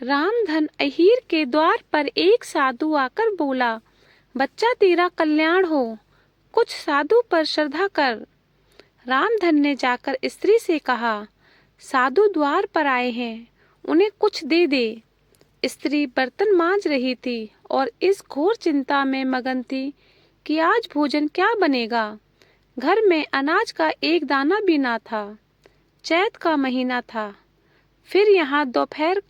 रामधन अहीर के द्वार पर एक साधु आकर बोला, बच्चा तेरा कल्याण हो, कुछ साधु पर श्रद्धा कर। रामधन ने जाकर स्त्री से कहा, साधु द्वार पर आए हैं, उन्हें कुछ दे दे। स्त्री बर्तन मांज रही थी और इस घोर चिंता में मगन थी कि आज भोजन क्या बनेगा। घर में अनाज का एक दाना भी ना था। चैत का महीना था। फिर यहाँ दोपहर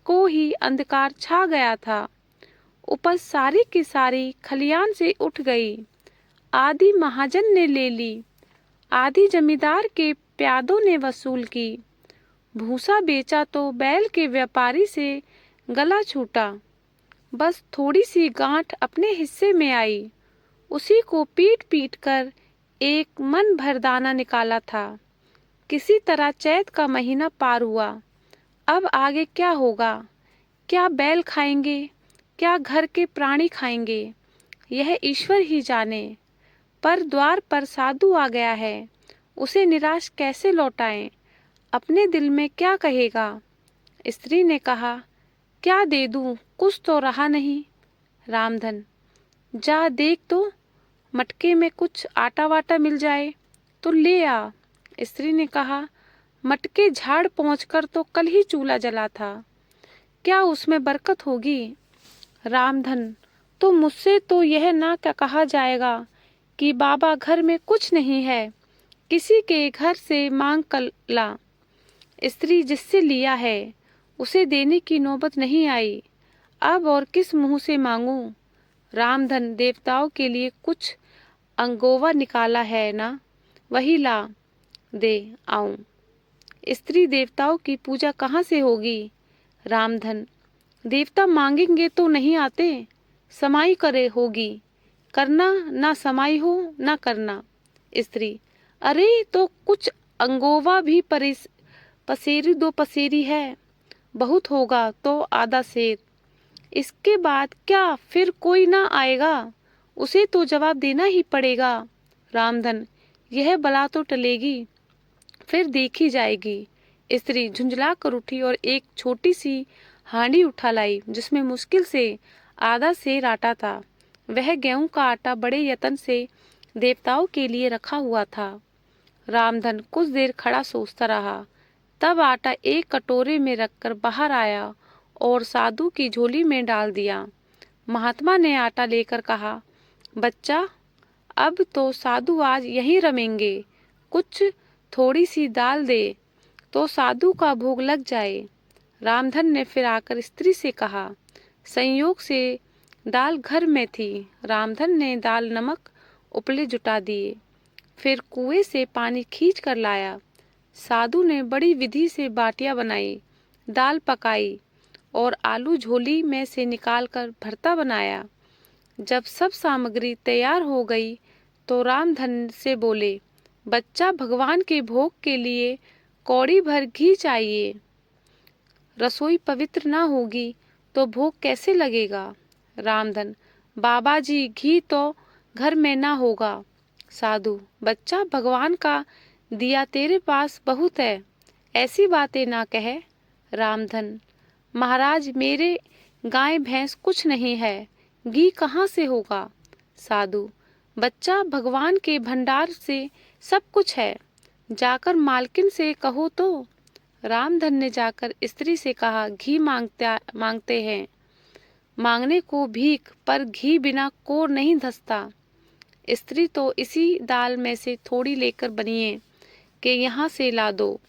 को ही अंधकार छा गया था। उपज सारी की सारी खलियान से उठ गई। आधी महाजन ने ले ली, आधी जमींदार के प्यादों ने वसूल की। भूसा बेचा तो बैल के व्यापारी से गला छूटा। बस थोड़ी सी गांठ अपने हिस्से में आई, उसी को पीट पीट कर एक मन भर दाना निकाला था। किसी तरह चैत का महीना पार हुआ। अब आगे क्या होगा? क्या बैल खाएंगे, क्या घर के प्राणी खाएंगे, यह ईश्वर ही जाने। पर द्वार पर साधु आ गया है, उसे निराश कैसे लौटाएं? अपने दिल में क्या कहेगा? स्त्री ने कहा, क्या दे दूं, कुछ तो रहा नहीं। रामधन, जा देख तो, मटके में कुछ आटा वाटा मिल जाए तो ले आ। स्त्री ने कहा, मटके झाड़ पहुंचकर तो कल ही चूल्हा जला था, क्या उसमें बरकत होगी? रामधन, तो मुझसे तो यह ना क्या कहा जाएगा कि बाबा घर में कुछ नहीं है, किसी के घर से मांग कर ला। स्त्री जिससे लिया है उसे देने की नौबत नहीं आई, अब और किस मुंह से मांगूं? रामधन, देवताओं के लिए कुछ अंगोवा निकाला है ना, वही ला दे आऊं। स्त्री, देवताओं की पूजा कहाँ से होगी? रामधन, देवता मांगेंगे तो नहीं आते, समाई करे होगी, करना ना समाई हो ना करना। स्त्री, अरे तो कुछ अंगोवा भी पसेरी दो पसेरी है, बहुत होगा तो आधा सेर। इसके बाद क्या फिर कोई ना आएगा, उसे तो जवाब देना ही पड़ेगा। रामधन, यह बला तो टलेगी, फिर देखी जाएगी। स्त्री झुंझला कर उठी और एक छोटी सी हांडी उठा लाई, जिसमें मुश्किल से आधा सेर आटा था। वह गेहूं का आटा बड़े यत्न से देवताओं के लिए रखा हुआ था। रामधन कुछ देर खड़ा सोचता रहा, तब आटा एक कटोरे में रखकर बाहर आया और साधु की झोली में डाल दिया। महात्मा ने आटा लेकर कहा, बच्चा, अब तो साधु आज यहीं रमेंगे, कुछ थोड़ी सी दाल दे तो साधु का भोग लग जाए। रामधन ने फिर आकर स्त्री से कहा, संयोग से दाल घर में थी। रामधन ने दाल नमक उपले जुटा दिए, फिर कुएं से पानी खींच कर लाया। साधु ने बड़ी विधि से बाटियां बनाई, दाल पकाई और आलू झोली में से निकालकर भरता बनाया। जब सब सामग्री तैयार हो गई तो रामधन से बोले, बच्चा, भगवान के भोग के लिए कौड़ी भर घी चाहिए। रसोई पवित्र ना होगी तो भोग कैसे लगेगा? रामधन, बाबा जी, घी तो घर में ना होगा। साधु, बच्चा, भगवान का दिया तेरे पास बहुत है, ऐसी बातें ना कहे। रामधन, महाराज, मेरे गाय भैंस कुछ नहीं है, घी कहाँ से होगा? साधु, बच्चा, भगवान के भंडार से सब कुछ है, जाकर मालकिन से कहो तो। रामधन ने जाकर स्त्री से कहा, घी मांगते हैं। मांगने को भीख, पर घी बिना कोर नहीं धसता। स्त्री, तो इसी दाल में से थोड़ी लेकर बनिए कि यहाँ से ला दो।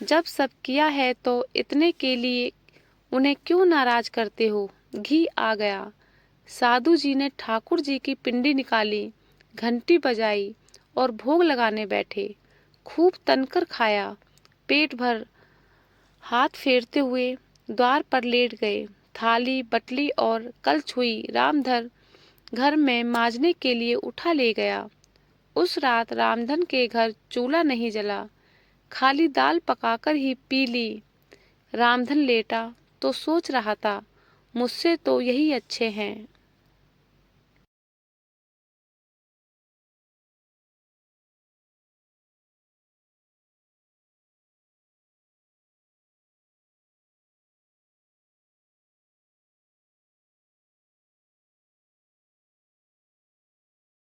जब सब किया है तो इतने के लिए उन्हें क्यों नाराज करते हो? घी आ गया। साधु जी ने ठाकुर जी की पिंडी निकाली, घंटी बजाई और भोग लगाने बैठे। खूब तनकर खाया, पेट भर। हाथ फेरते हुए द्वार पर लेट गए। थाली, बटली और कलछुई रामधन घर में मांजने के लिए उठा ले गया। उस रात रामधन के घर चूल्हा नहीं जला, खाली दाल पकाकर ही पी ली। रामधन लेटा तो सोच रहा था, मुझसे तो यही अच्छे हैं।